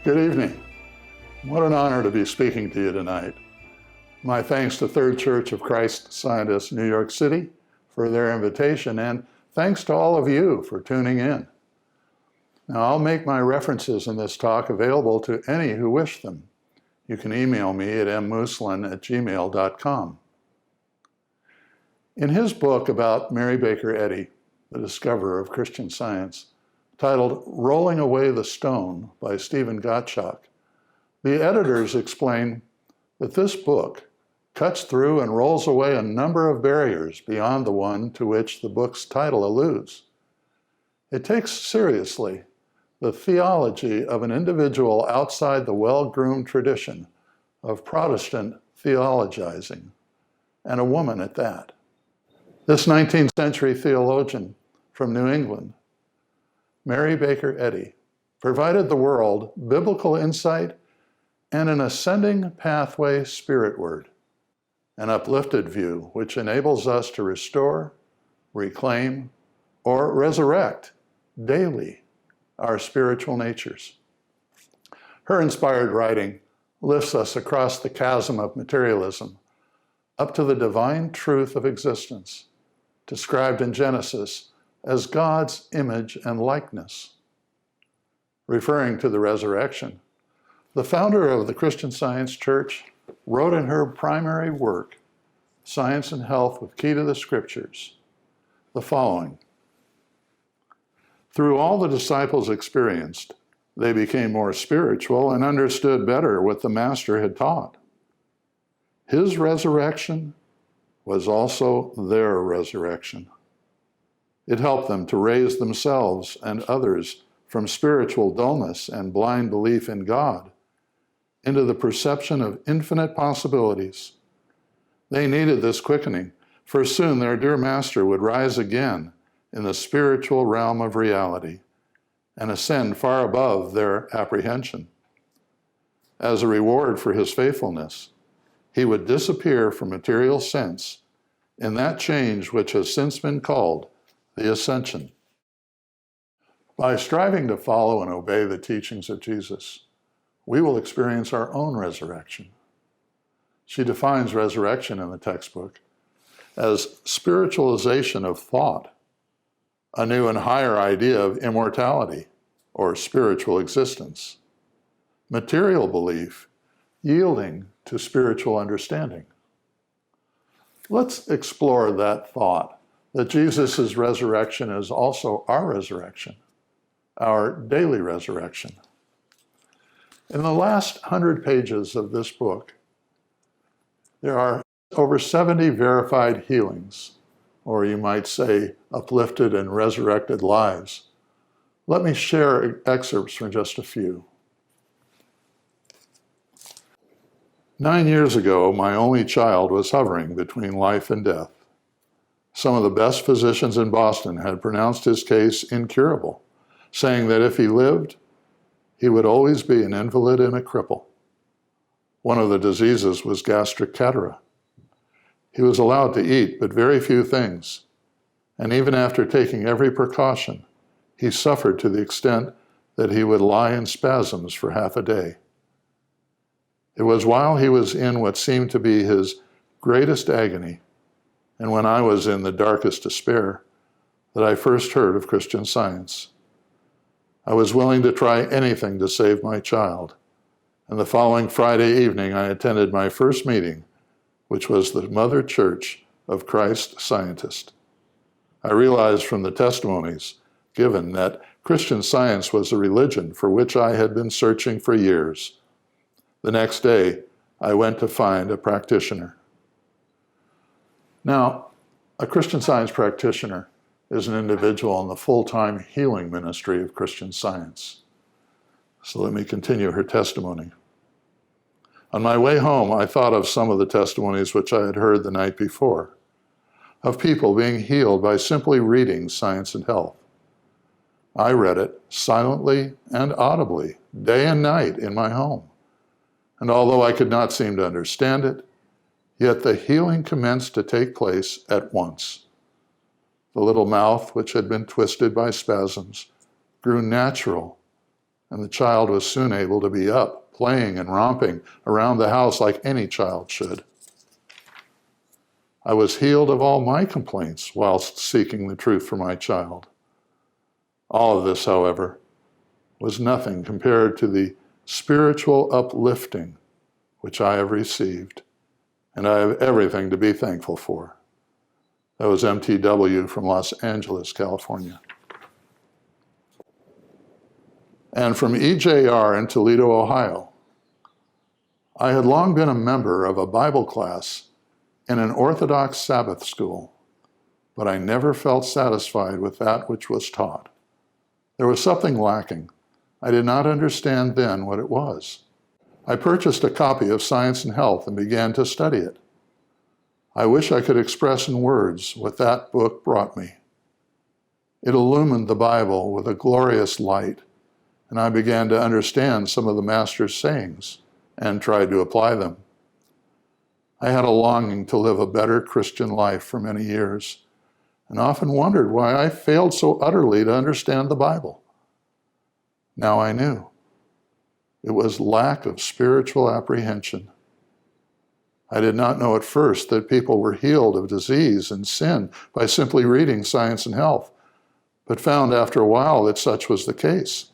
Good evening. What an honor to be speaking to you tonight. My thanks to Third Church of Christ Scientists, New York City, for their invitation, and thanks to all of you for tuning in. Now, I'll make my references in this talk available to any who wish them. You can email me at mmooslin@gmail.com. In his book about Mary Baker Eddy, the discoverer of Christian Science, titled Rolling Away the Stone by Stephen Gottschalk, the editors explain that this book cuts through and rolls away a number of barriers beyond the one to which the book's title alludes. It takes seriously the theology of an individual outside the well-groomed tradition of Protestant theologizing, and a woman at that. This 19th century theologian from New England, Mary Baker Eddy, provided the world biblical insight and an ascending pathway spiritward, an uplifted view which enables us to restore, reclaim, or resurrect daily our spiritual natures. Her inspired writing lifts us across the chasm of materialism up to the divine truth of existence, described in Genesis as God's image and likeness. Referring to the resurrection, the founder of the Christian Science Church wrote in her primary work, Science and Health with Key to the Scriptures, the following: through all the disciples experienced, they became more spiritual and understood better what the Master had taught. His resurrection was also their resurrection. It helped them to raise themselves and others from spiritual dullness and blind belief in God into the perception of infinite possibilities. They needed this quickening, for soon their dear Master would rise again in the spiritual realm of reality and ascend far above their apprehension. As a reward for his faithfulness, he would disappear from material sense in that change which has since been called the ascension. By striving to follow and obey the teachings of Jesus, we will experience our own resurrection. She defines resurrection in the textbook as spiritualization of thought, a new and higher idea of immortality or spiritual existence, material belief yielding to spiritual understanding. Let's explore that thought, that Jesus' resurrection is also our resurrection, our daily resurrection. In the last 100 pages of this book, there are over 70 verified healings, or you might say uplifted and resurrected lives. Let me share excerpts from just a few. 9 years ago, my only child was hovering between life and death. Some of the best physicians in Boston had pronounced his case incurable, saying that if he lived, he would always be an invalid and a cripple. One of the diseases was gastric catarrh. He was allowed to eat but very few things, and even after taking every precaution, he suffered to the extent that he would lie in spasms for half a day. It was while he was in what seemed to be his greatest agony, and when I was in the darkest despair, that I first heard of Christian Science. I was willing to try anything to save my child, and the following Friday evening I attended my first meeting, which was the Mother Church of Christ Scientist. I realized from the testimonies given that Christian Science was a religion for which I had been searching for years. The next day, I went to find a practitioner. Now, a Christian Science practitioner is an individual in the full-time healing ministry of Christian Science. So let me continue her testimony. On my way home, I thought of some of the testimonies which I had heard the night before, of people being healed by simply reading Science and Health. I read it silently and audibly, day and night in my home. And although I could not seem to understand it, yet the healing commenced to take place at once. The little mouth, which had been twisted by spasms, grew natural and the child was soon able to be up, playing and romping around the house like any child should. I was healed of all my complaints whilst seeking the truth for my child. All of this, however, was nothing compared to the spiritual uplifting which I have received, and I have everything to be thankful for. That was MTW from Los Angeles, California. And from EJR in Toledo, Ohio. I had long been a member of a Bible class in an Orthodox Sabbath school, but I never felt satisfied with that which was taught. There was something lacking. I did not understand then what it was. I purchased a copy of Science and Health and began to study it. I wish I could express in words what that book brought me. It illumined the Bible with a glorious light, and I began to understand some of the Master's sayings and tried to apply them. I had a longing to live a better Christian life for many years, and often wondered why I failed so utterly to understand the Bible. Now I knew. It was lack of spiritual apprehension. I did not know at first that people were healed of disease and sin by simply reading Science and Health, but found after a while that such was the case.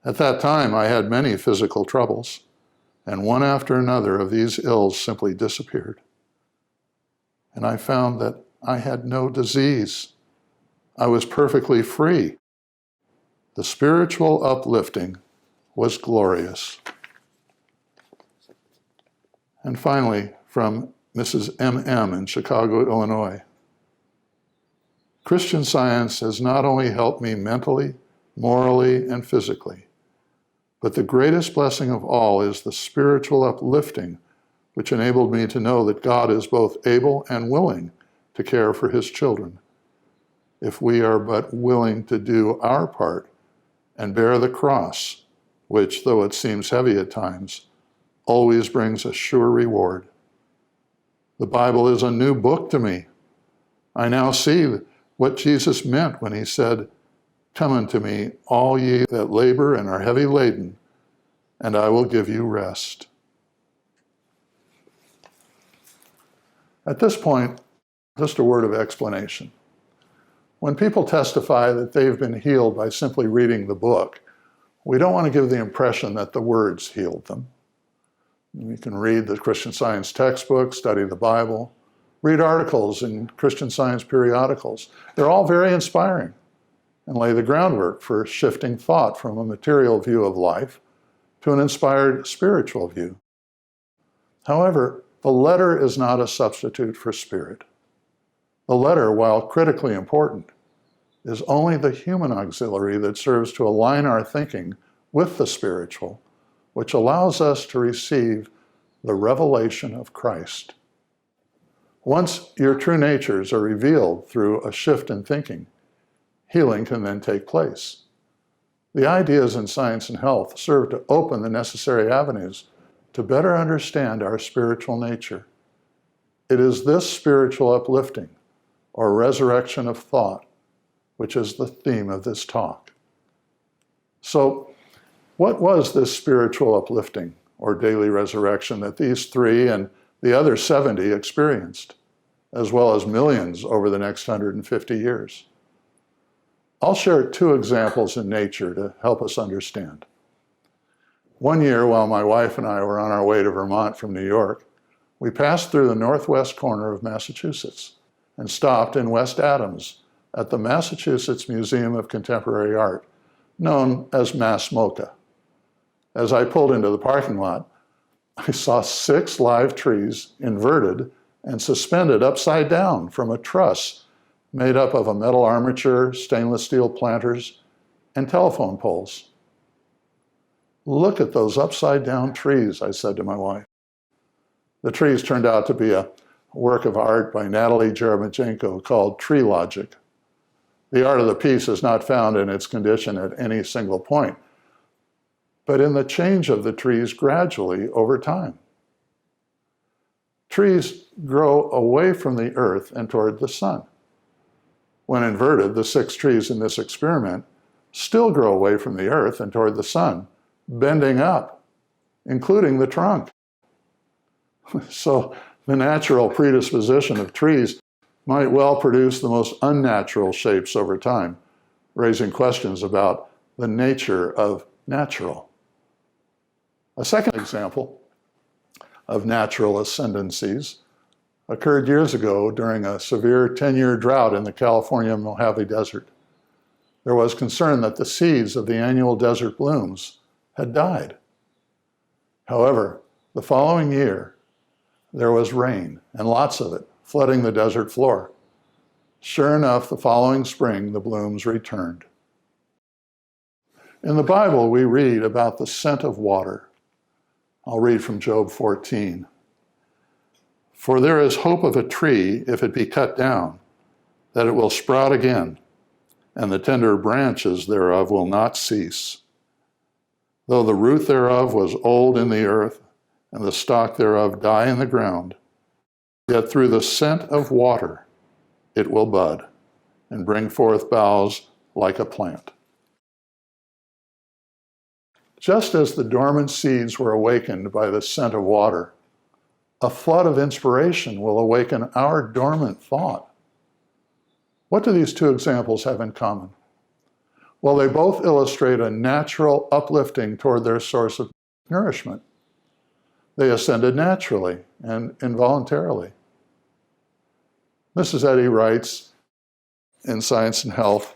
At that time, I had many physical troubles, and one after another of these ills simply disappeared. And I found that I had no disease. I was perfectly free. The spiritual uplifting was glorious. And finally, from Mrs. M.M. in Chicago, Illinois. Christian Science has not only helped me mentally, morally, and physically, but the greatest blessing of all is the spiritual uplifting, which enabled me to know that God is both able and willing to care for his children, if we are but willing to do our part and bear the cross, which, though it seems heavy at times, always brings a sure reward. The Bible is a new book to me. I now see what Jesus meant when he said, "Come unto me, all ye that labor and are heavy laden, and I will give you rest." At this point, just a word of explanation. When people testify that they've been healed by simply reading the book, we don't want to give the impression that the words healed them. You can read the Christian Science textbook, study the Bible, read articles in Christian Science periodicals. They're all very inspiring and lay the groundwork for shifting thought from a material view of life to an inspired spiritual view. However, the letter is not a substitute for spirit. The letter, while critically important, is only the human auxiliary that serves to align our thinking with the spiritual, which allows us to receive the revelation of Christ. Once your true natures are revealed through a shift in thinking, healing can then take place. The ideas in Science and Health serve to open the necessary avenues to better understand our spiritual nature. It is this spiritual uplifting, or resurrection of thought, which is the theme of this talk. So, what was this spiritual uplifting, or daily resurrection, that these three and the other 70 experienced, as well as millions over the next 150 years? I'll share two examples in nature to help us understand. One year, while my wife and I were on our way to Vermont from New York, we passed through the northwest corner of Massachusetts and stopped in West Adams at the Massachusetts Museum of Contemporary Art, known as MassMoCA. As I pulled into the parking lot, I saw 6 live trees inverted and suspended upside down from a truss made up of a metal armature, stainless steel planters, and telephone poles. "Look at those upside down trees," I said to my wife. The trees turned out to be a work of art by Natalie Jeremetjenko called Tree Logic. The art of the piece is not found in its condition at any single point, but in the change of the trees gradually over time. Trees grow away from the earth and toward the sun. When inverted, the 6 trees in this experiment still grow away from the earth and toward the sun, bending up, including the trunk. So the natural predisposition of trees might well produce the most unnatural shapes over time, raising questions about the nature of natural. A second example of natural ascendancies occurred years ago during a severe 10-year drought in the California Mojave Desert. There was concern that the seeds of the annual desert blooms had died. However, the following year, there was rain, and lots of it, flooding the desert floor. Sure enough, the following spring, the blooms returned. In the Bible, we read about the scent of water. I'll read from Job 14. For there is hope of a tree, if it be cut down, that it will sprout again, and the tender branches thereof will not cease. Though the root thereof was old in the earth, and the stalk thereof die in the ground, yet through the scent of water it will bud, and bring forth boughs like a plant. Just as the dormant seeds were awakened by the scent of water, a flood of inspiration will awaken our dormant thought. What do these two examples have in common? Well, they both illustrate a natural uplifting toward their source of nourishment. They ascended naturally and involuntarily. Mrs. Eddy writes in Science and Health,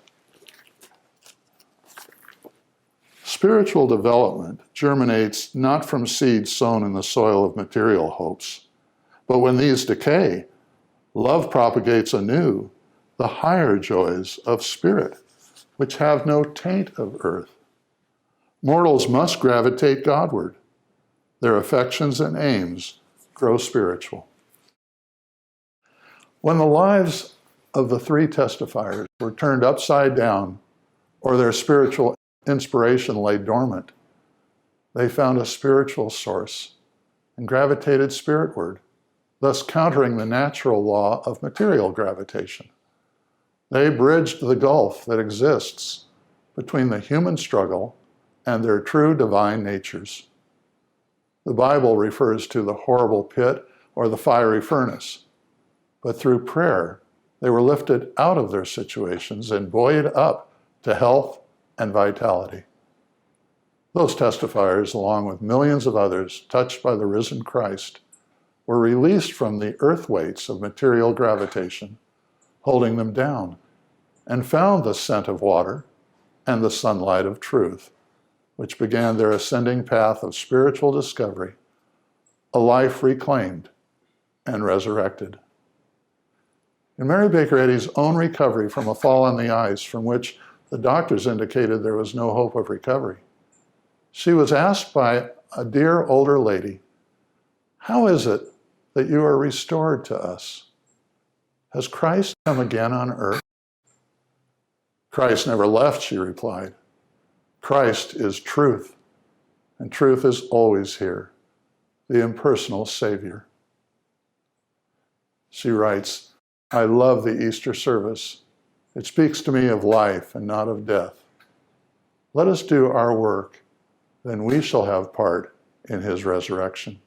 spiritual development germinates not from seeds sown in the soil of material hopes, but when these decay, love propagates anew the higher joys of spirit, which have no taint of earth. Mortals must gravitate Godward. Their affections and aims grow spiritual. When the lives of the three testifiers were turned upside down, or their spiritual inspiration lay dormant, they found a spiritual source and gravitated spiritward, thus countering the natural law of material gravitation. They bridged the gulf that exists between the human struggle and their true divine natures. The Bible refers to the horrible pit or the fiery furnace, but through prayer, they were lifted out of their situations and buoyed up to health and vitality. Those testifiers, along with millions of others touched by the risen Christ, were released from the earth weights of material gravitation, holding them down, and found the scent of water and the sunlight of truth, which began their ascending path of spiritual discovery, a life reclaimed and resurrected. In Mary Baker Eddy's own recovery from a fall on the ice from which the doctors indicated there was no hope of recovery, she was asked by a dear older lady, "How is it that you are restored to us? Has Christ come again on earth?" "Christ never left," she replied. "Christ is truth, and truth is always here, the impersonal Savior." She writes, "I love the Easter service. It speaks to me of life and not of death. Let us do our work, then we shall have part in his resurrection."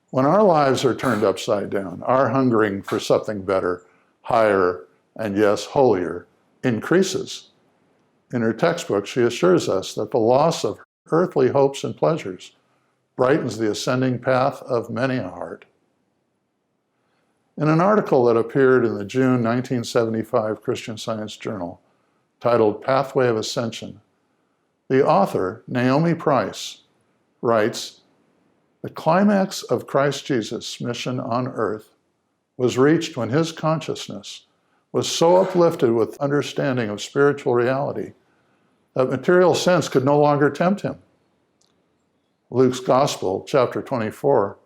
When our lives are turned upside down, our hungering for something better, higher, and yes, holier, increases. In her textbook, she assures us that the loss of earthly hopes and pleasures brightens the ascending path of many a heart. In an article that appeared in the June 1975 Christian Science Journal, titled Pathway of Ascension, the author, Naomi Price, writes, "The climax of Christ Jesus' mission on earth was reached when his consciousness was so uplifted with understanding of spiritual reality that material sense could no longer tempt him." Luke's Gospel, chapter 24,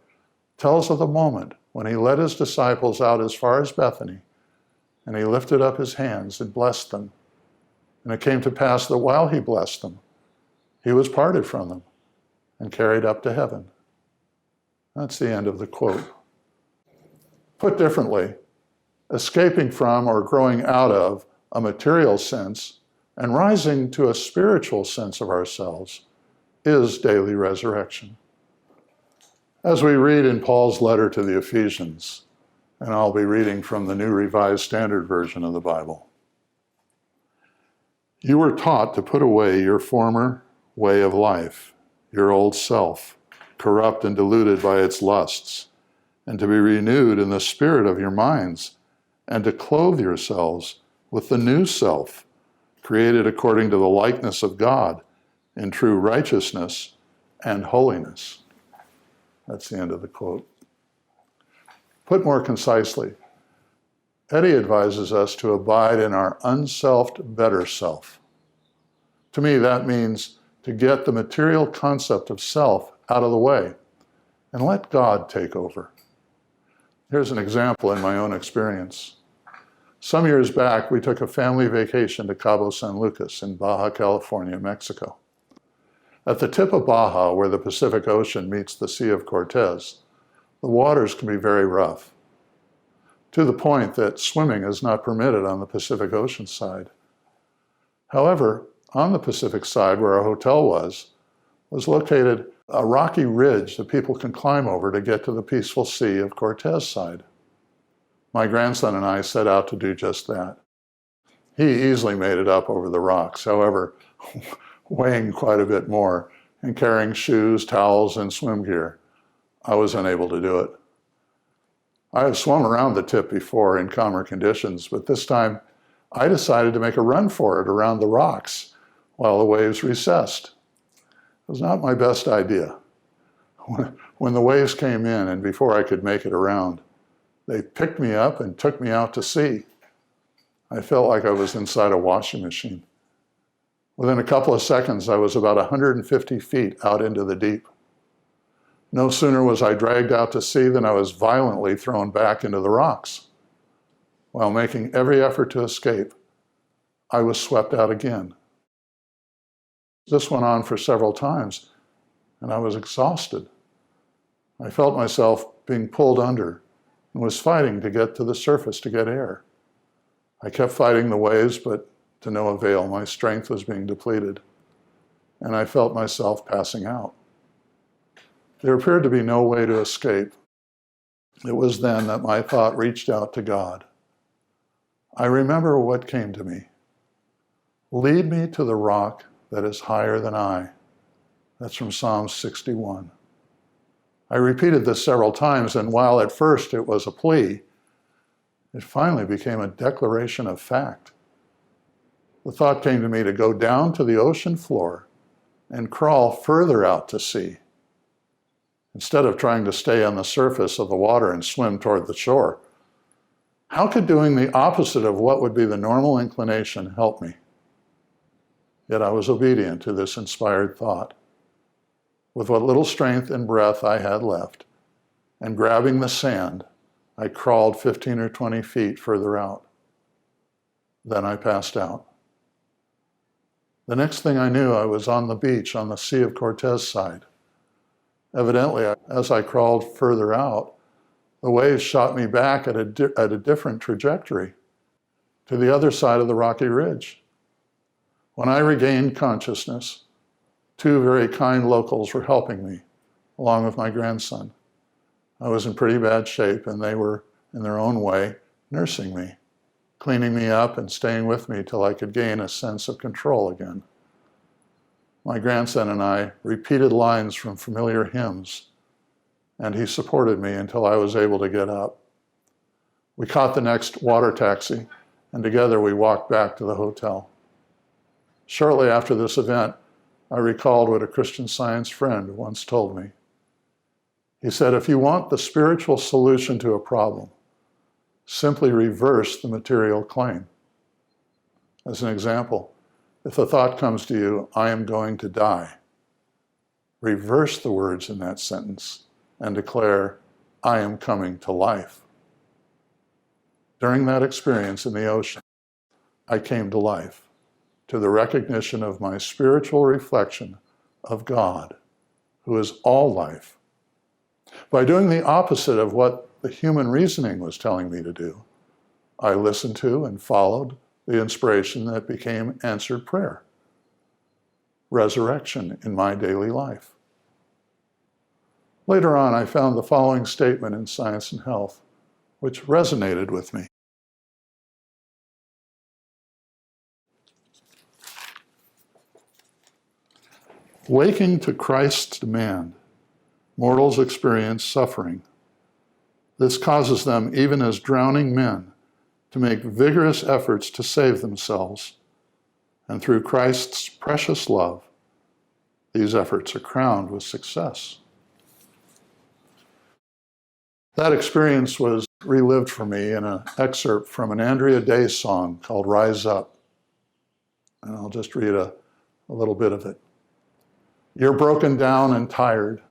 tells of the moment when he led his disciples out as far as Bethany, and he lifted up his hands and blessed them. And it came to pass that while he blessed them, he was parted from them and carried up to heaven. That's the end of the quote. Put differently, escaping from or growing out of a material sense And rising to a spiritual sense of ourselves is daily resurrection. As we read in Paul's letter to the Ephesians, and I'll be reading from the New Revised Standard Version of the Bible, you were taught to put away your former way of life, your old self, corrupt and deluded by its lusts, and to be renewed in the spirit of your minds, and to clothe yourselves with the new self, created according to the likeness of God, in true righteousness and holiness. That's the end of the quote. Put more concisely, Eddie advises us to abide in our unselfed better self. To me, that means to get the material concept of self out of the way and let God take over. Here's an example in my own experience. Some years back, we took a family vacation to Cabo San Lucas in Baja California, Mexico. At the tip of Baja, where the Pacific Ocean meets the Sea of Cortez, the waters can be very rough, to the point that swimming is not permitted on the Pacific Ocean side. However, on the Pacific side, where our hotel was located a rocky ridge that people can climb over to get to the peaceful Sea of Cortez side. My grandson and I set out to do just that. He easily made it up over the rocks, however, weighing quite a bit more and carrying shoes, towels, and swim gear. I was unable to do it. I have swum around the tip before in calmer conditions, but this time I decided to make a run for it around the rocks while the waves recessed. It was not my best idea. When the waves came in and before I could make it around, they picked me up and took me out to sea. I felt like I was inside a washing machine. Within a couple of seconds, I was about 150 feet out into the deep. No sooner was I dragged out to sea than I was violently thrown back into the rocks. While making every effort to escape, I was swept out again. This went on for several times, and I was exhausted. I felt myself being pulled under and was fighting to get to the surface to get air. I kept fighting the waves, but to no avail. My strength was being depleted, and I felt myself passing out. There appeared to be no way to escape. It was then that my thought reached out to God. I remember what came to me. Lead me to the rock that is higher than I. That's from Psalm 61. I repeated this several times, and while at first it was a plea, it finally became a declaration of fact. The thought came to me to go down to the ocean floor and crawl further out to sea, instead of trying to stay on the surface of the water and swim toward the shore. How could doing the opposite of what would be the normal inclination help me? Yet I was obedient to this inspired thought. With what little strength and breath I had left, and grabbing the sand, I crawled 15 or 20 feet further out. Then I passed out. The next thing I knew, I was on the beach on the Sea of Cortez side. Evidently, as I crawled further out, the waves shot me back at a different trajectory to the other side of the rocky ridge. When I regained consciousness, two very kind locals were helping me, along with my grandson. I was in pretty bad shape, and they were, in their own way, nursing me, cleaning me up and staying with me till I could gain a sense of control again. My grandson and I repeated lines from familiar hymns, and he supported me until I was able to get up. We caught the next water taxi, and together we walked back to the hotel. Shortly after this event, I recalled what a Christian Science friend once told me. He said, if you want the spiritual solution to a problem, simply reverse the material claim. As an example, if a thought comes to you, I am going to die, reverse the words in that sentence and declare, I am coming to life. During that experience in the ocean, I came to life, to the recognition of my spiritual reflection of God, who is all life. By doing the opposite of what the human reasoning was telling me to do, I listened to and followed the inspiration that became answered prayer. Resurrection in my daily life. Later on, I found the following statement in Science and Health, which resonated with me. Waking to Christ's demand, mortals experience suffering. This causes them, even as drowning men, to make vigorous efforts to save themselves. And through Christ's precious love, these efforts are crowned with success. That experience was relived for me in an excerpt from an Andrea Day song called Rise Up. And I'll just read a little bit of it. You're broken down and tired.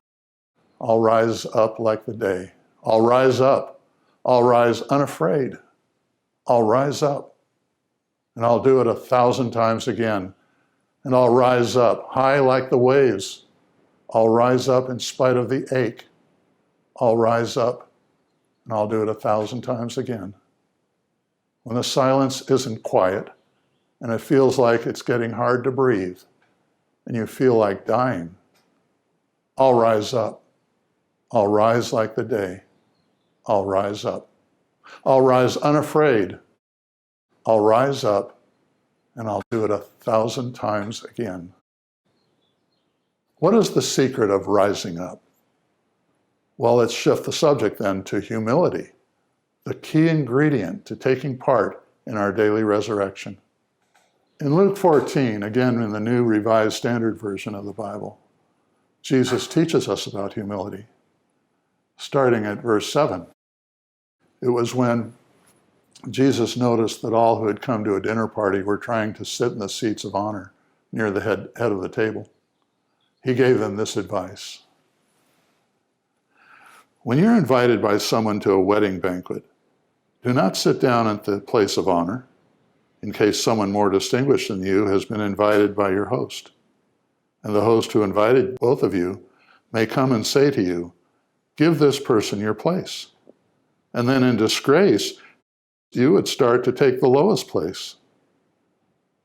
I'll rise up like the day. I'll rise up. I'll rise unafraid. I'll rise up. And I'll do it 1,000 times again. And I'll rise up high like the waves. I'll rise up in spite of the ache. I'll rise up. And I'll do it 1,000 times again. When the silence isn't quiet, and it feels like it's getting hard to breathe, and you feel like dying, I'll rise up. I'll rise like the day. I'll rise up. I'll rise unafraid. I'll rise up, and I'll do it 1,000 times again. What is the secret of rising up? Well, let's shift the subject then to humility, the key ingredient to taking part in our daily resurrection. In Luke 14, again in the New Revised Standard Version of the Bible, Jesus teaches us about humility, starting at verse 7. It was when Jesus noticed that all who had come to a dinner party were trying to sit in the seats of honor near the head of the table. He gave them this advice. When you're invited by someone to a wedding banquet, do not sit down at the place of honor, in case someone more distinguished than you has been invited by your host. And the host who invited both of you may come and say to you, give this person your place. And then in disgrace, you would start to take the lowest place.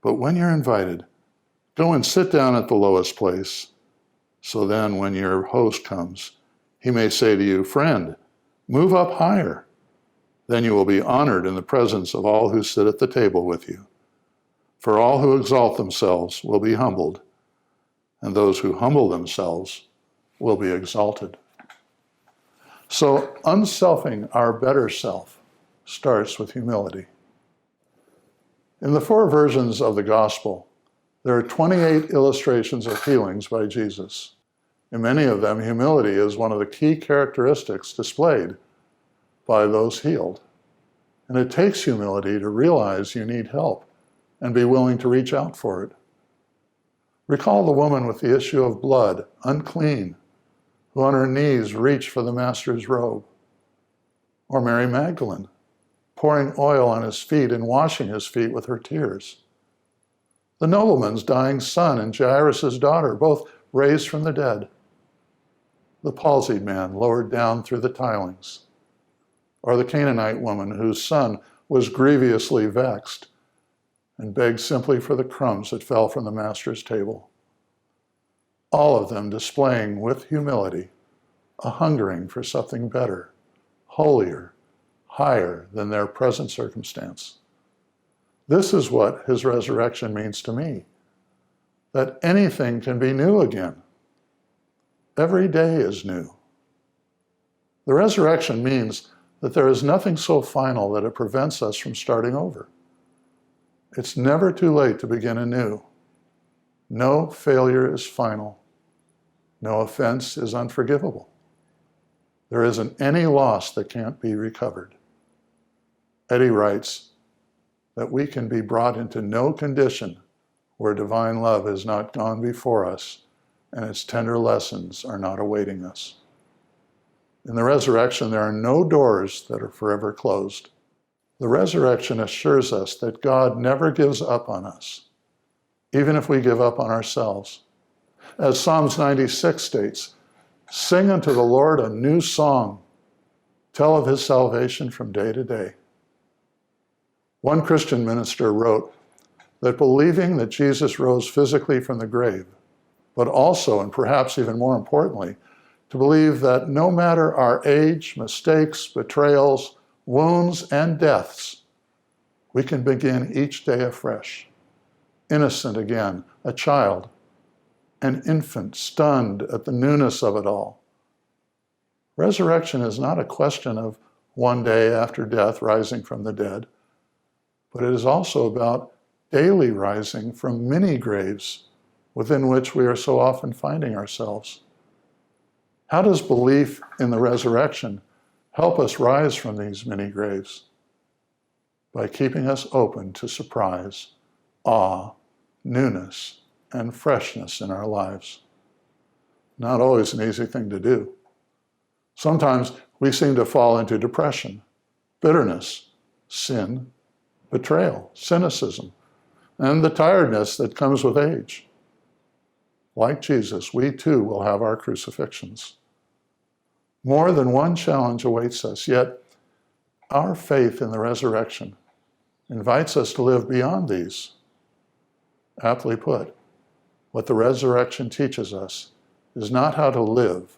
But when you're invited, go and sit down at the lowest place. So then when your host comes, he may say to you, friend, move up higher. Then you will be honored in the presence of all who sit at the table with you. For all who exalt themselves will be humbled, and those who humble themselves will be exalted. So unselfing our better self starts with humility. In the 4 versions of the gospel, there are 28 illustrations of healings by Jesus. In many of them, humility is one of the key characteristics displayed by those healed. And it takes humility to realize you need help and be willing to reach out for it. Recall the woman with the issue of blood, unclean, who on her knees reached for the master's robe. Or Mary Magdalene, pouring oil on his feet and washing his feet with her tears. The nobleman's dying son and Jairus' daughter, both raised from the dead. The palsied man lowered down through the tilings. Or the Canaanite woman whose son was grievously vexed and begged simply for the crumbs that fell from the master's table. All of them displaying with humility a hungering for something better, holier, higher than their present circumstance. This is what his resurrection means to me, that anything can be new again. Every day is new. The resurrection means that there is nothing so final that it prevents us from starting over. It's never too late to begin anew. No failure is final. No offense is unforgivable. There isn't any loss that can't be recovered. Eddie writes that we can be brought into no condition where divine love has not gone before us and its tender lessons are not awaiting us. In the resurrection, there are no doors that are forever closed. The resurrection assures us that God never gives up on us, even if we give up on ourselves. As Psalms 96 states, sing unto the Lord a new song. Tell of his salvation from day to day. One Christian minister wrote that believing that Jesus rose physically from the grave, but also, and perhaps even more importantly, to believe that no matter our age, mistakes, betrayals, wounds, and deaths, we can begin each day afresh, innocent again, a child, an infant, stunned at the newness of it all. Resurrection is not a question of one day after death rising from the dead, but it is also about daily rising from many graves within which we are so often finding ourselves. How does belief in the resurrection help us rise from these many graves? By keeping us open to surprise, awe, newness, and freshness in our lives. Not always an easy thing to do. Sometimes we seem to fall into depression, bitterness, sin, betrayal, cynicism, and the tiredness that comes with age. Like Jesus, we too will have our crucifixions. More than one challenge awaits us, yet our faith in the resurrection invites us to live beyond these. Aptly put, what the resurrection teaches us is not how to live,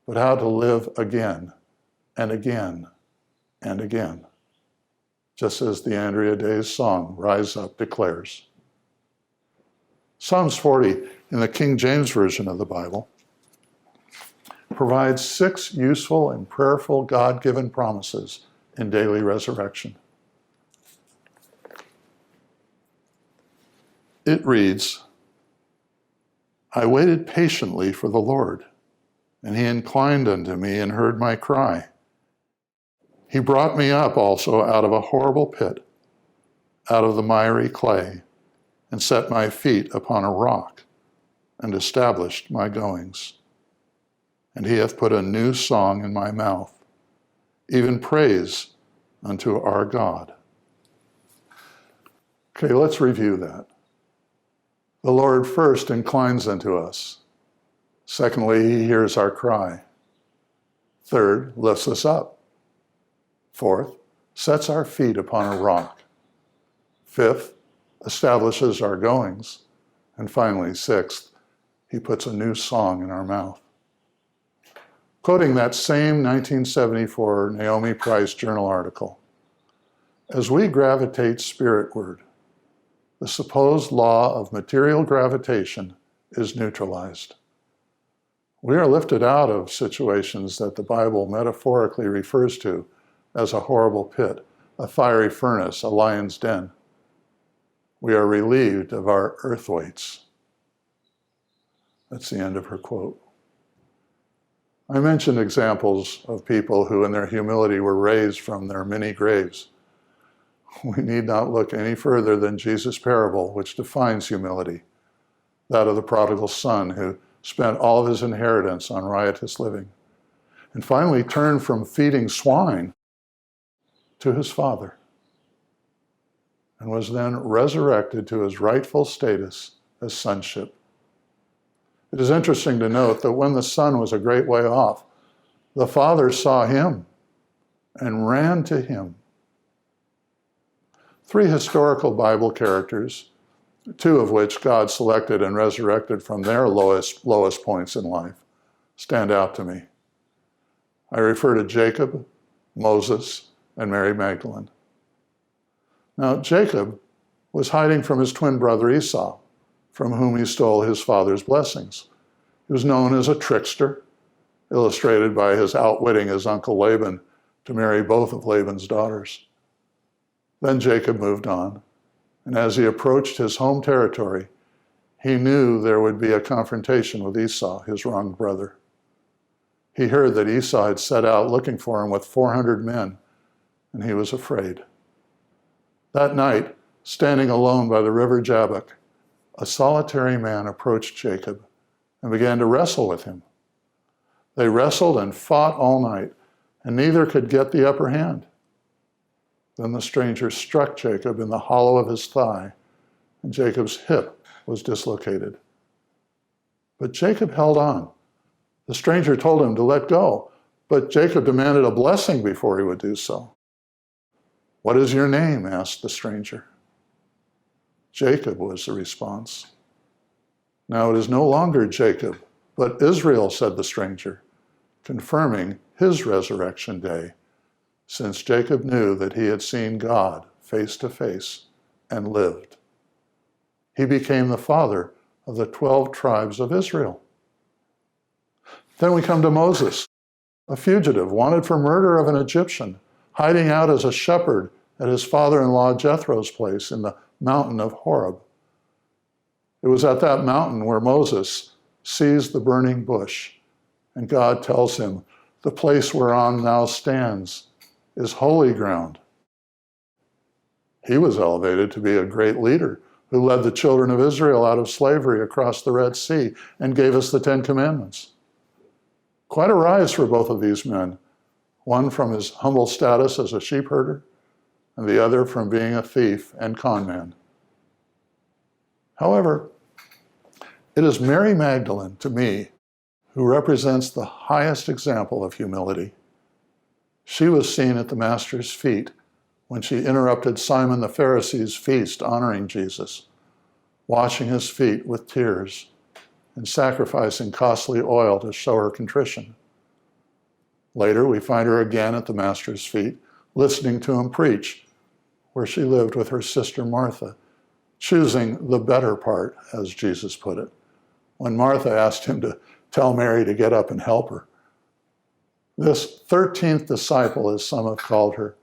but how to live again and again and again, just as the Andrea Day's song, Rise Up, declares. Psalms 40 in the King James Version of the Bible provides 6 useful and prayerful God-given promises in daily resurrection. It reads, I waited patiently for the Lord, and he inclined unto me and heard my cry. He brought me up also out of a horrible pit, out of the miry clay, and set my feet upon a rock, and established my goings. And he hath put a new song in my mouth, even praise unto our God. Okay, let's review that. The Lord first inclines unto us. Secondly, he hears our cry. Third, lifts us up. Fourth, sets our feet upon a rock. Fifth, establishes our goings. And finally, sixth, he puts a new song in our mouth. Quoting that same 1974 Naomi Price Journal article, as we gravitate spiritward, the supposed law of material gravitation is neutralized. We are lifted out of situations that the Bible metaphorically refers to as a horrible pit, a fiery furnace, a lion's den. We are relieved of our earth weights. That's the end of her quote. I mentioned examples of people who in their humility were raised from their many graves. We need not look any further than Jesus' parable, which defines humility, that of the prodigal son who spent all of his inheritance on riotous living, and finally turned from feeding swine to his father, and was then resurrected to his rightful status as sonship. It is interesting to note that when the son was a great way off, the father saw him and ran to him. 3 historical Bible characters, 2 of which God selected and resurrected from their lowest points in life, stand out to me. I refer to Jacob, Moses, and Mary Magdalene. Now, Jacob was hiding from his twin brother Esau, from whom he stole his father's blessings. He was known as a trickster, illustrated by his outwitting his uncle Laban to marry both of Laban's daughters. Then Jacob moved on, and as he approached his home territory, he knew there would be a confrontation with Esau, his wronged brother. He heard that Esau had set out looking for him with 400 men, and he was afraid. That night, standing alone by the river Jabbok, a solitary man approached Jacob and began to wrestle with him. They wrestled and fought all night, and neither could get the upper hand. Then the stranger struck Jacob in the hollow of his thigh, and Jacob's hip was dislocated. But Jacob held on. The stranger told him to let go, but Jacob demanded a blessing before he would do so. "What is your name?" asked the stranger. "Jacob," was the response. "Now it is no longer Jacob, but Israel," said the stranger, confirming his resurrection day, since Jacob knew that he had seen God face to face and lived. He became the father of the 12 tribes of Israel. Then we come to Moses, a fugitive wanted for murder of an Egyptian, hiding out as a shepherd at his father-in-law Jethro's place in the mountain of Horeb. It was at that mountain where Moses sees the burning bush, and God tells him, "The place whereon thou stands is holy ground." He was elevated to be a great leader who led the children of Israel out of slavery across the Red Sea and gave us the 10 Commandments. Quite a rise for both of these men, one from his humble status as a sheep herder, and the other from being a thief and con man. However, it is Mary Magdalene, to me, who represents the highest example of humility. She was seen at the Master's feet when she interrupted Simon the Pharisee's feast honoring Jesus, washing his feet with tears and sacrificing costly oil to show her contrition. Later, we find her again at the Master's feet, listening to him preach, where she lived with her sister Martha, choosing the better part, as Jesus put it, when Martha asked him to tell Mary to get up and help her. This 13th disciple, as some have called her,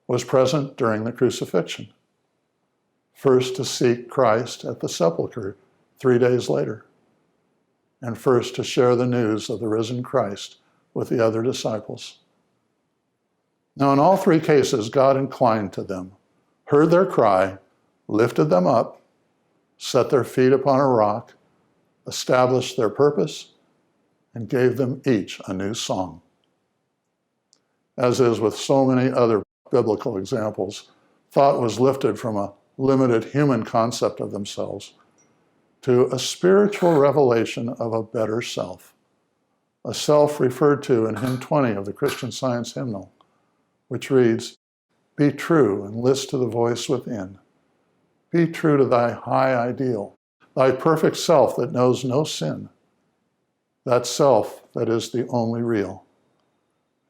was present during the crucifixion, first to seek Christ at the sepulchre 3 days later, and first to share the news of the risen Christ with the other disciples. Now, in all 3 cases, God inclined to them, heard their cry, lifted them up, set their feet upon a rock, established their purpose, and gave them each a new song. As is with so many other biblical examples, thought was lifted from a limited human concept of themselves to a spiritual revelation of a better self, a self referred to in hymn 20 of the Christian Science hymnal, which reads, "Be true and list to the voice within. Be true to thy high ideal, thy perfect self that knows no sin, that self that is the only real."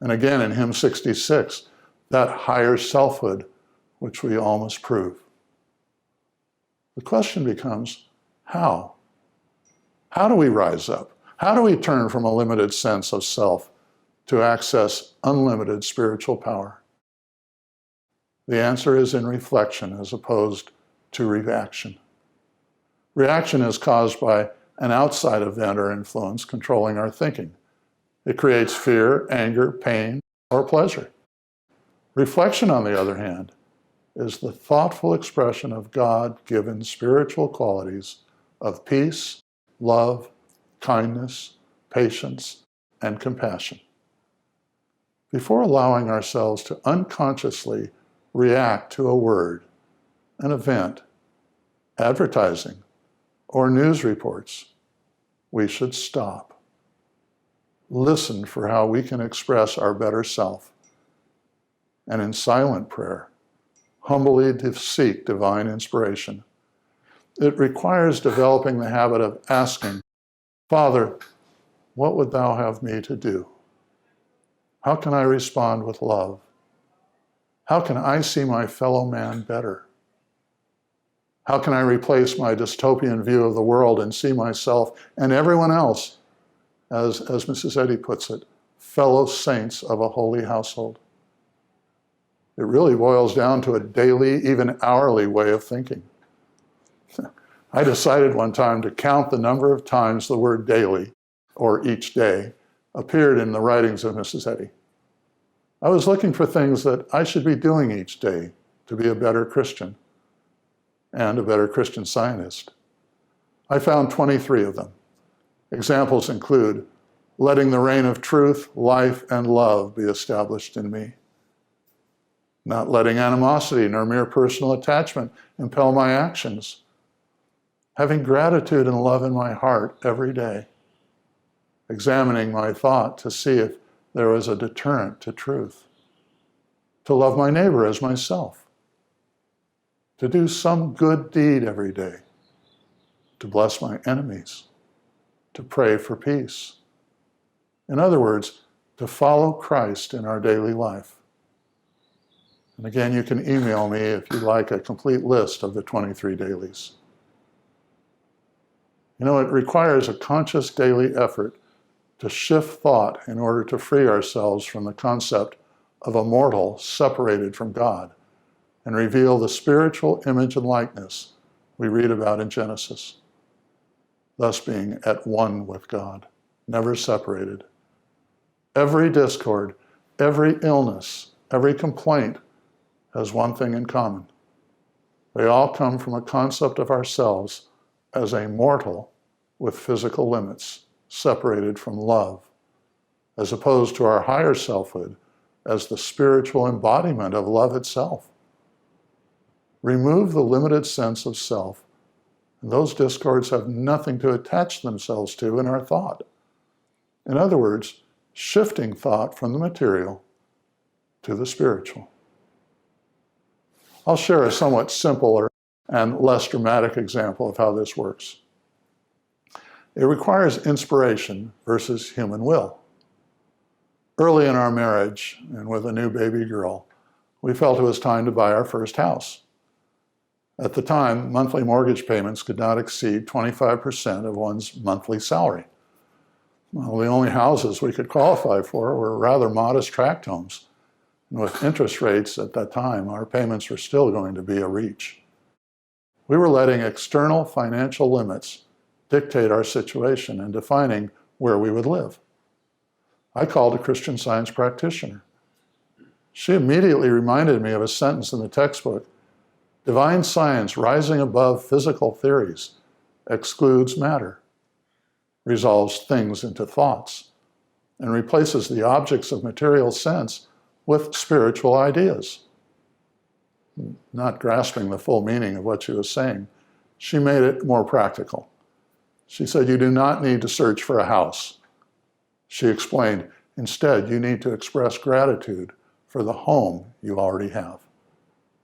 And again in hymn 66, that higher selfhood which we all must prove. The question becomes, how? How do we rise up? How do we turn from a limited sense of self to access unlimited spiritual power? The answer is in reflection as opposed to reaction. Reaction is caused by an outside event or influence controlling our thinking. It creates fear, anger, pain, or pleasure. Reflection, on the other hand, is the thoughtful expression of God-given spiritual qualities of peace, love, kindness, patience, and compassion. Before allowing ourselves to unconsciously react to a word, an event, advertising, or news reports, we should stop. Listen for how we can express our better self, and in silent prayer, humbly seek divine inspiration. It requires developing the habit of asking, "Father, what would thou have me to do? How can I respond with love? How can I see my fellow man better? How can I replace my dystopian view of the world and see myself and everyone else as Mrs. Eddy puts it, fellow saints of a holy household?" It really boils down to a daily, even hourly way of thinking. I decided one time to count the number of times the word daily, or each day, appeared in the writings of Mrs. Eddy. I was looking for things that I should be doing each day to be a better Christian and a better Christian Scientist. I found 23 of them. Examples include letting the reign of truth, life, and love be established in me. Not letting animosity nor mere personal attachment impel my actions. Having gratitude and love in my heart every day. Examining my thought to see if there was a deterrent to truth. to love my neighbor as myself, to do some good deed every day, to bless my enemies, to pray for peace. In other words, to follow Christ in our daily life. And again, you can email me if you'd like a complete list of the 23 dailies. You know, it requires a conscious daily effort to shift thought in order to free ourselves from the concept of a mortal separated from God and reveal the spiritual image and likeness we read about in Genesis, thus being at one with God, never separated. Every discord, every illness, every complaint has one thing in common. They all come from a concept of ourselves as a mortal with physical limits, separated from love, as opposed to our higher selfhood as the spiritual embodiment of love itself. Remove the limited sense of self, and those discords have nothing to attach themselves to in our thought. In other words, shifting thought from the material to the spiritual. I'll share a somewhat simpler and less dramatic example of how this works. It requires inspiration versus human will. Early in our marriage, and with a new baby girl, we felt it was time to buy our first house. At the time, monthly mortgage payments could not exceed 25% of one's monthly salary. Well, the only houses we could qualify for were rather modest tract homes. And with interest rates at that time, our payments were still going to be a reach. We were letting external financial limits dictate our situation and defining where we would live. I called a Christian Science practitioner. She immediately reminded me of a sentence in the textbook: divine science, rising above physical theories, excludes matter, resolves things into thoughts, and replaces the objects of material sense with spiritual ideas. Not grasping the full meaning of what she was saying, she made it more practical. She said, you do not need to search for a house. She explained, instead, you need to express gratitude for the home you already have,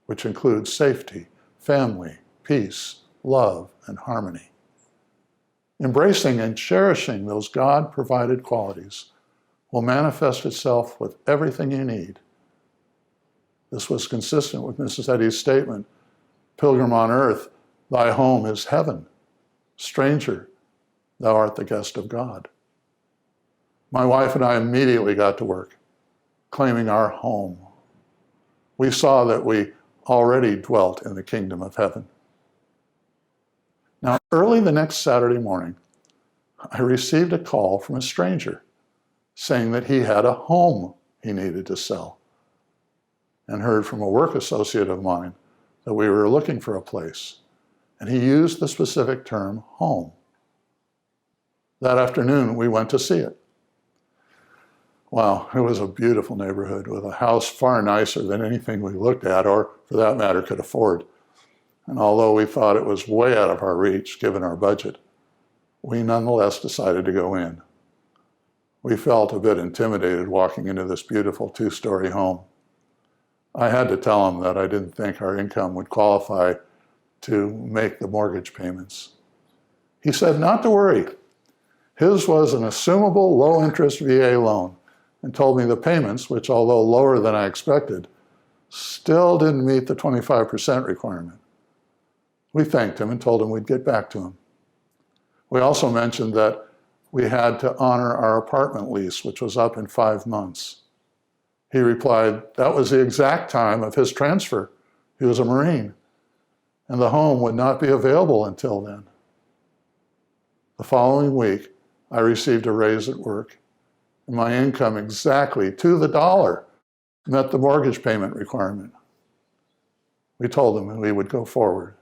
which includes safety, family, peace, love, and harmony. Embracing and cherishing those God-provided qualities will manifest itself with everything you need. This was consistent with Mrs. Eddy's statement, Pilgrim on earth, thy home is heaven. Stranger, thou art the guest of God. My wife and I immediately got to work, claiming our home. We saw that we already dwelt in the kingdom of heaven. Now, early the next Saturday morning, I received a call from a stranger saying that he had a home he needed to sell, and heard from a work associate of mine that we were looking for a place, and he used the specific term home. That afternoon, we went to see it. Wow, it was a beautiful neighborhood with a house far nicer than anything we looked at, or for that matter, could afford. And although we thought it was way out of our reach, given our budget, we nonetheless decided to go in. We felt a bit intimidated walking into this beautiful two-story home. I had to tell him that I didn't think our income would qualify to make the mortgage payments. He said not to worry. His was an assumable low-interest VA loan, and told me the payments, which although lower than I expected, still didn't meet the 25% requirement. We thanked him and told him we'd get back to him. We also mentioned that we had to honor our apartment lease, which was up in 5 months. He replied, that was the exact time of his transfer. He was a Marine, and the home would not be available until then. The following week, I received a raise at work, and my income exactly to the dollar met the mortgage payment requirement. We told him we would go forward.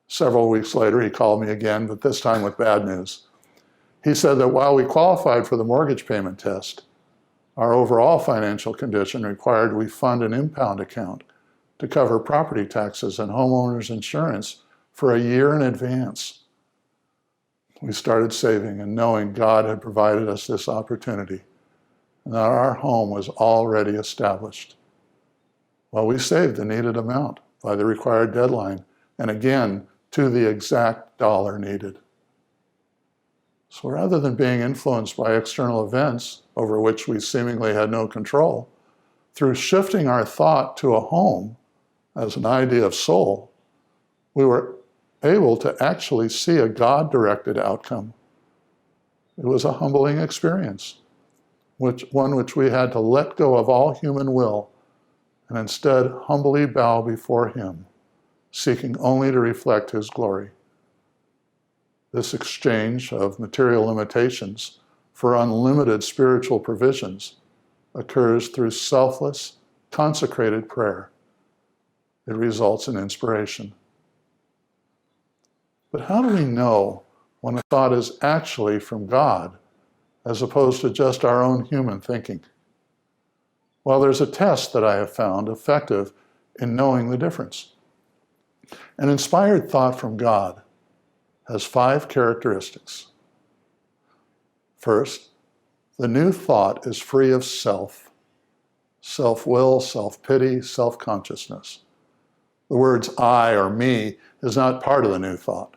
Several weeks later, he called me again, but this time with bad news. He said that while we qualified for the mortgage payment test, our overall financial condition required we fund an impound account to cover property taxes and homeowners insurance for a year in advance. We started saving and knowing God had provided us this opportunity and that our home was already established. Well, we saved the needed amount by the required deadline, and again, to the exact dollar needed. So rather than being influenced by external events over which we seemingly had no control, through shifting our thought to a home as an idea of soul, we were able to actually see a God-directed outcome. It was a humbling experience, one which we had to let go of all human will and instead humbly bow before Him, seeking only to reflect His glory. This exchange of material limitations for unlimited spiritual provisions occurs through selfless, consecrated prayer. It results in inspiration. But how do we know when a thought is actually from God as opposed to just our own human thinking? Well, there's a test that I have found effective in knowing the difference. An inspired thought from God has 5 characteristics. First, the new thought is free of self-will, self-pity, self-consciousness. The words I or me is not part of the new thought.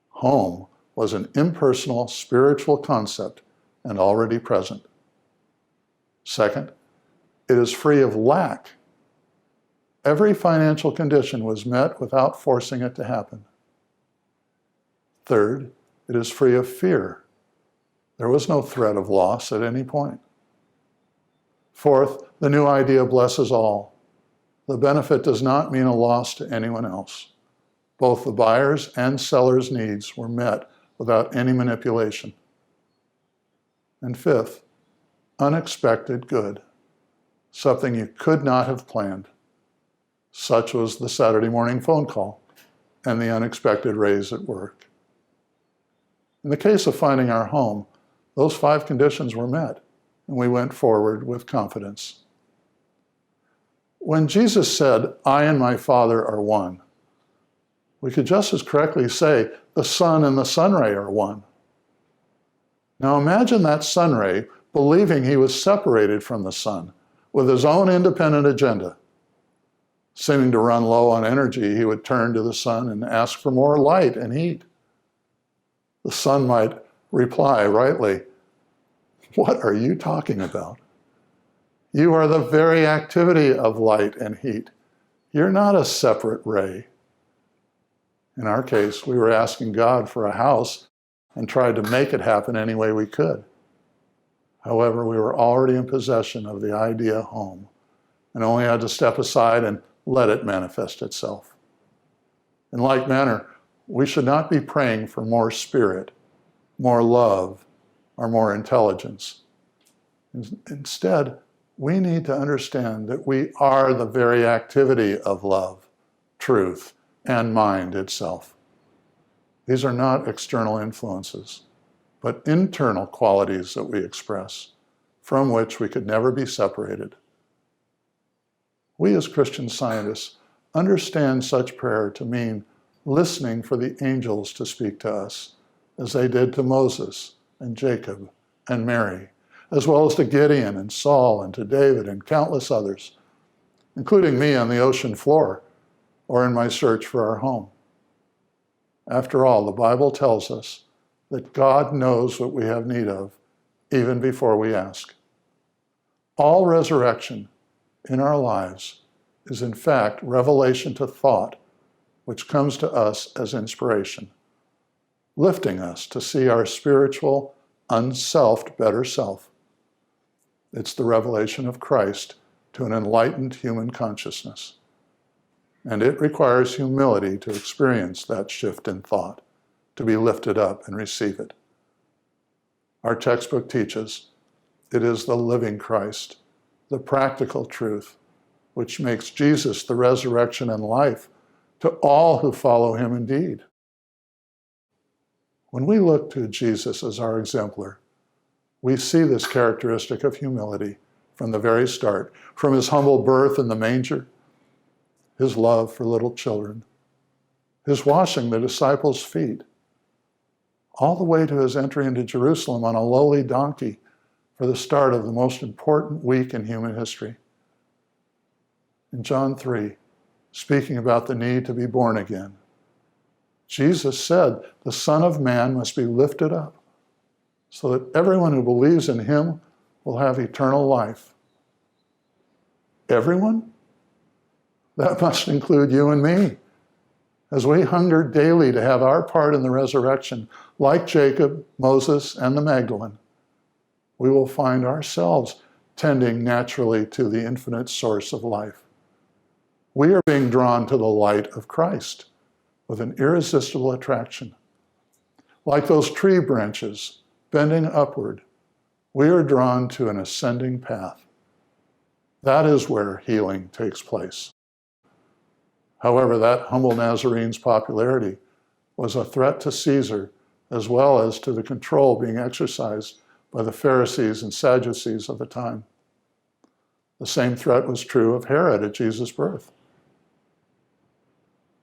Home was an impersonal spiritual concept and already present. Second, it is free of lack. Every financial condition was met without forcing it to happen. Third, it is free of fear. There was no threat of loss at any point. Fourth, the new idea blesses all. The benefit does not mean a loss to anyone else. Both the buyer's and seller's needs were met without any manipulation. And fifth, unexpected good, something you could not have planned. Such was the Saturday morning phone call and the unexpected raise at work. In the case of finding our home, those 5 conditions were met, and we went forward with confidence. When Jesus said, I and my Father are one, we could just as correctly say, the sun and the sun ray are one. Now imagine that sun ray believing he was separated from the sun with his own independent agenda. Seeming to run low on energy, he would turn to the sun and ask for more light and heat. The sun might reply rightly, what are you talking about? You are the very activity of light and heat. You're not a separate ray. In our case, we were asking God for a house and tried to make it happen any way we could. However, we were already in possession of the idea home and only had to step aside and let it manifest itself. In like manner, we should not be praying for more spirit, more love, or more intelligence. Instead, we need to understand that we are the very activity of love, truth, and mind itself. These are not external influences, but internal qualities that we express, from which we could never be separated. We as Christian Scientists understand such prayer to mean listening for the angels to speak to us, as they did to Moses and Jacob and Mary, as well as to Gideon and Saul and to David and countless others, including me on the ocean floor or in my search for our home. After all, the Bible tells us that God knows what we have need of even before we ask. All resurrection in our lives is in fact revelation to thought, which comes to us as inspiration, lifting us to see our spiritual, unselfed better self. It's the revelation of Christ to an enlightened human consciousness. And it requires humility to experience that shift in thought, to be lifted up and receive it. Our textbook teaches it is the living Christ, the practical truth, which makes Jesus the resurrection and life to all who follow him indeed. When we look to Jesus as our exemplar, we see this characteristic of humility from the very start, from his humble birth in the manger, his love for little children, his washing the disciples' feet, all the way to his entry into Jerusalem on a lowly donkey for the start of the most important week in human history. In John 3, speaking about the need to be born again, Jesus said, the Son of Man must be lifted up so that everyone who believes in him will have eternal life. Everyone? That must include you and me. As we hunger daily to have our part in the resurrection, like Jacob, Moses, and the Magdalene, we will find ourselves tending naturally to the infinite source of life. We are being drawn to the light of Christ with an irresistible attraction. Like those tree branches bending upward, we are drawn to an ascending path. That is where healing takes place. However, that humble Nazarene's popularity was a threat to Caesar as well as to the control being exercised by the Pharisees and Sadducees of the time. The same threat was true of Herod at Jesus' birth.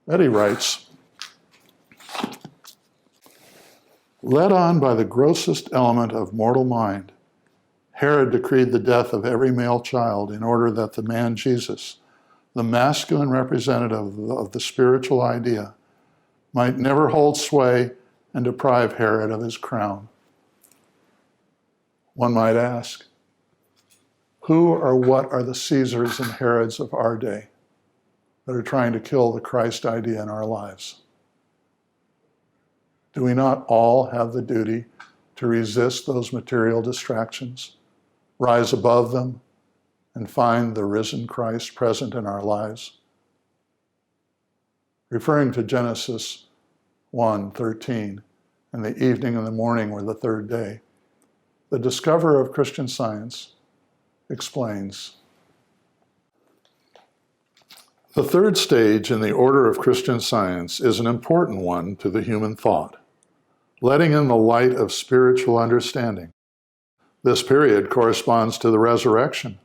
Eddie writes, led on by the grossest element of mortal mind, Herod decreed the death of every male child in order that the man Jesus, the masculine representative of the spiritual idea, might never hold sway and deprive Herod of his crown. One might ask, who or what are the Caesars and Herods of our day that are trying to kill the Christ idea in our lives? Do we not all have the duty to resist those material distractions, rise above them, and find the risen Christ present in our lives? Referring to Genesis 1:13, and the evening and the morning were the third day, the discoverer of Christian Science explains, the third stage in the order of Christian Science is an important one to the human thought, letting in the light of spiritual understanding. This period corresponds to the resurrection,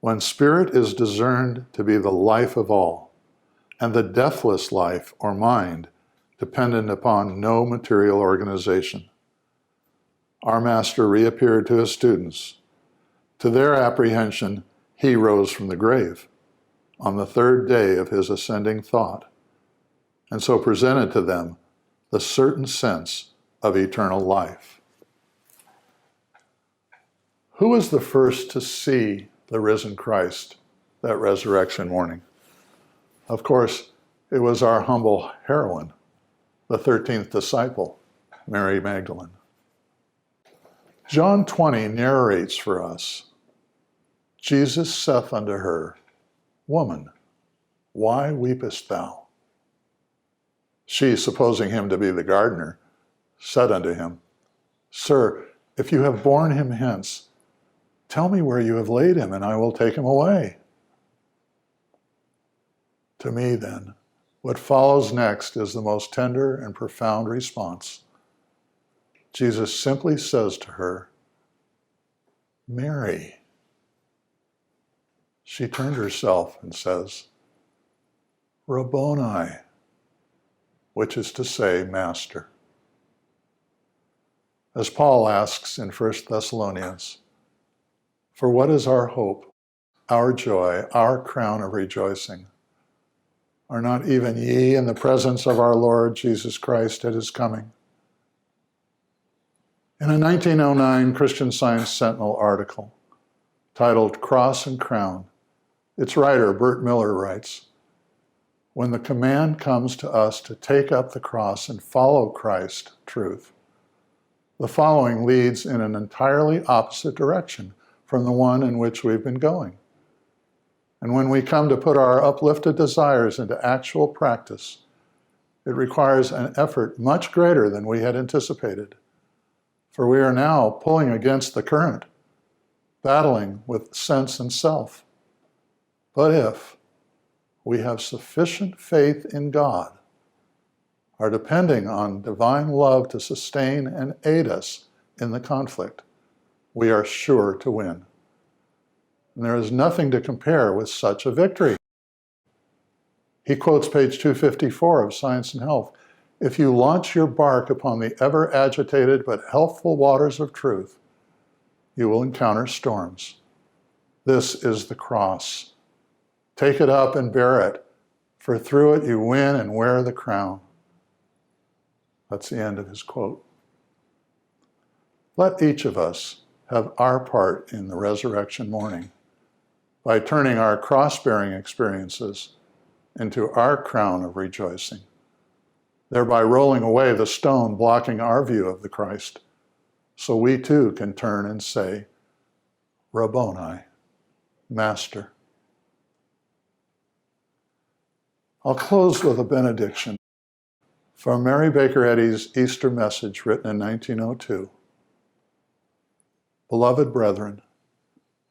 when spirit is discerned to be the life of all, and the deathless life or mind dependent upon no material organization. Our Master reappeared to his students. To their apprehension, he rose from the grave on the third day of his ascending thought, and so presented to them the certain sense of eternal life. Who was the first to see the risen Christ that resurrection morning? Of course, it was our humble heroine, the 13th disciple, Mary Magdalene. John 20 narrates for us, Jesus saith unto her, Woman, why weepest thou? She, supposing him to be the gardener, said unto him, Sir, if you have borne him hence, tell me where you have laid him, and I will take him away. To me, then, what follows next is the most tender and profound response. Jesus simply says to her, Mary. She turned herself and says, Rabboni, which is to say, Master. As Paul asks in 1 Thessalonians, for what is our hope, our joy, our crown of rejoicing? Are not even ye in the presence of our Lord Jesus Christ at his coming? In a 1909 Christian Science Sentinel article titled Cross and Crown, its writer, Bert Miller, writes, when the command comes to us to take up the cross and follow Christ, truth, the following leads in an entirely opposite direction from the one in which we've been going. And when we come to put our uplifted desires into actual practice, it requires an effort much greater than we had anticipated. For we are now pulling against the current, battling with sense and self. But if we have sufficient faith in God, are depending on divine love to sustain and aid us in the conflict, we are sure to win. And there is nothing to compare with such a victory. He quotes page 254 of Science and Health. If you launch your bark upon the ever-agitated but healthful waters of truth, you will encounter storms. This is the cross. Take it up and bear it, for through it you win and wear the crown. That's the end of his quote. Let each of us have our part in the resurrection morning by turning our cross-bearing experiences into our crown of rejoicing, thereby rolling away the stone blocking our view of the Christ, so we too can turn and say, Rabboni, Master. I'll close with a benediction from Mary Baker Eddy's Easter message written in 1902. Beloved brethren,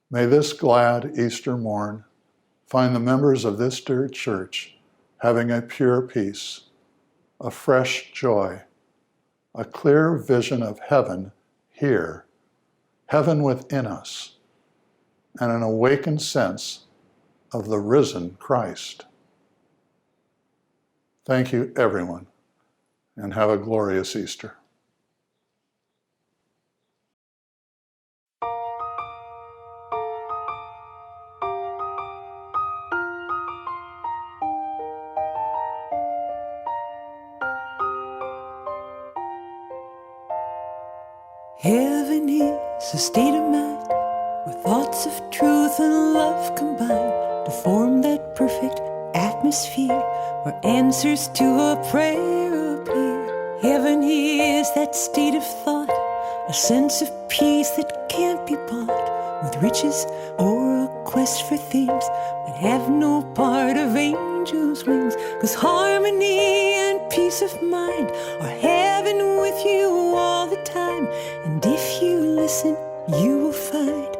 may this glad Easter morn find the members of this dear church having a pure peace, a fresh joy, a clear vision of heaven here, heaven within us, and an awakened sense of the risen Christ. Thank you, everyone, and have a glorious Easter. Heaven is a state of mind where thoughts of truth and love combine to form that perfect atmosphere where answers to a prayer appear. Heaven is that state of thought, a sense of peace that can't be bought with riches or a quest for things that have no part of angels' wings. 'Cause harmony and peace of mind are heaven with you all the time. And if you listen, you will find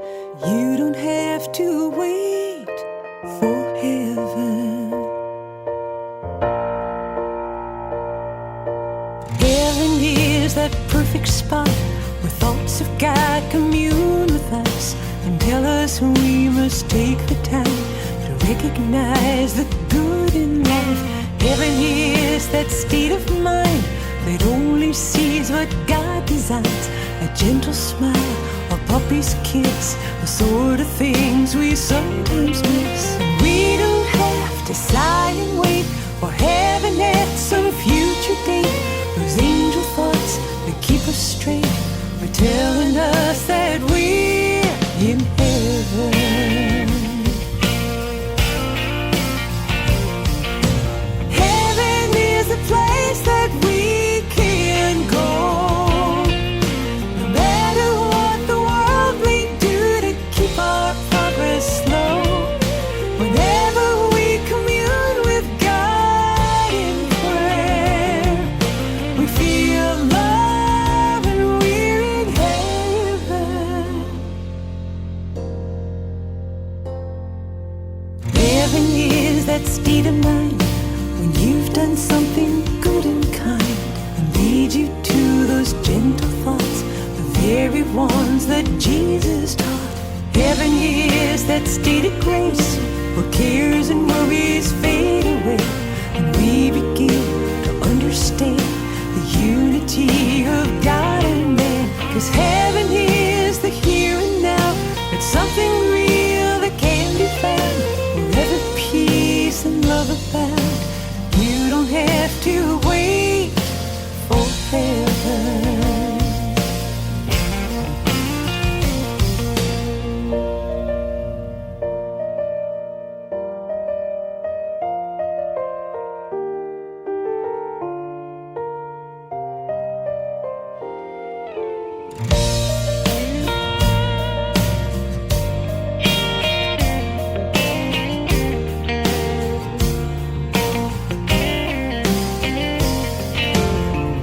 you don't have to wait for heaven. Heaven is that perfect spot where thoughts of God commune with us and tell us we must take the time to recognize the good in life. Heaven is that state of mind that only sees what God designs, a gentle smile, a puppy's kiss, the sort of things we sometimes miss. And we don't have to sigh and wait for heaven at some future date. Those angel thoughts that keep us straight are telling us that we're in heaven. Heaven is the place that we can go, no matter what the world may do to keep our progress slow. Whenever we commune with God in prayer, we feel love and we're in heaven. Heaven is that state of mind when you've done something good and kind and lead you to those gentle thoughts, the very ones that Jesus taught. Heaven is that state of grace where cares and worries fade away and we begin to understand the unity of God and man. 'Cause heaven is the here and now. It's something real that can be found wherever peace and love abound. You don't have to wait for heaven.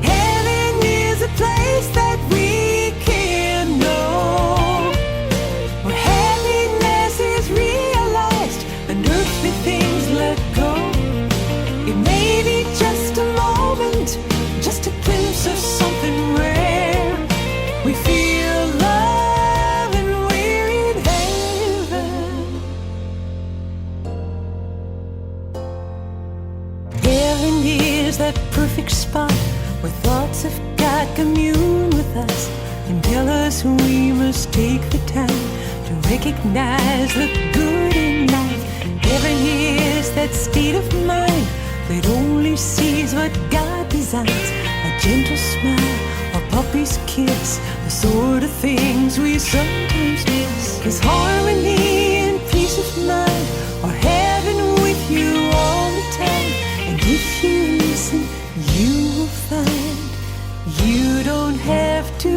Heaven is a place that we can know, where happiness is realized and earthly things let go. It may be just a moment, just a glimpse of something rare. We feel love and we're in heaven. Heaven is that perfect spot where thoughts of God commune with us and tell us we must take the time to recognize the good in life. Heaven is that state of mind that only sees what God designs. A gentle smile, a puppy's kiss, the sort of things we sometimes miss. 'Cause harmony and peace of mind are heaven with you all the time. And if you listen, you will find you don't have to